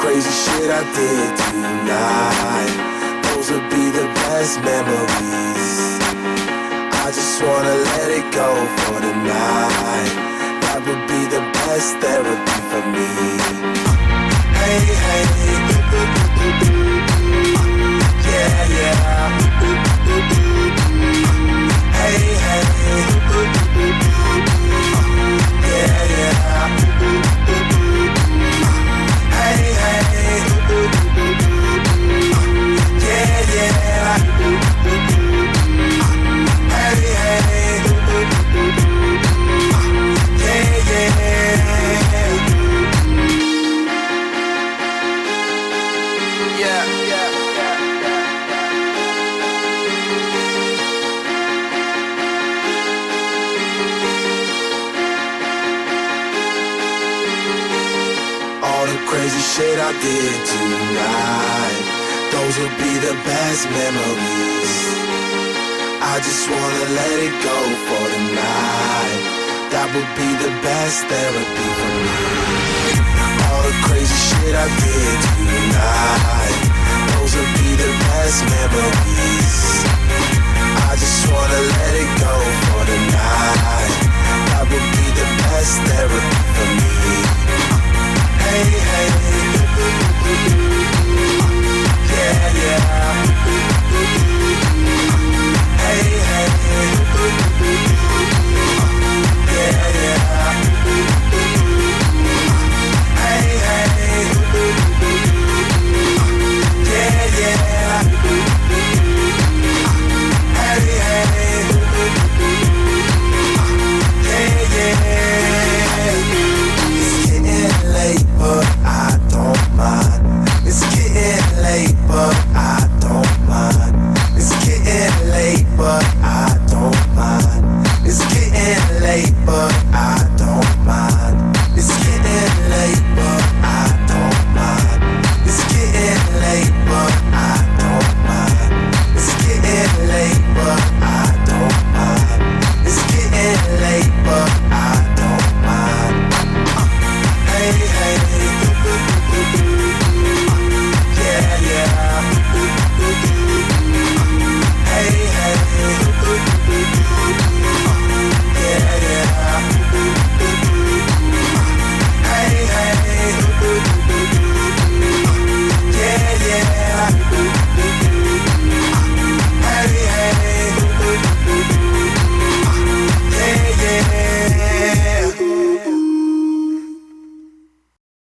crazy shit I did tonight, those would be the best memories. I just wanna let it go for the night. That would be the best therapy for me. Hey, hey, yeah, yeah. Hey, hey, yeah, yeah. Hey, hey, yeah, yeah. Hey, hey, yeah, yeah. Yeah, yeah, yeah, all the crazy shit I did tonight, those would be the best memories. I just wanna let it go for the night. That would be the best therapy for me. All the crazy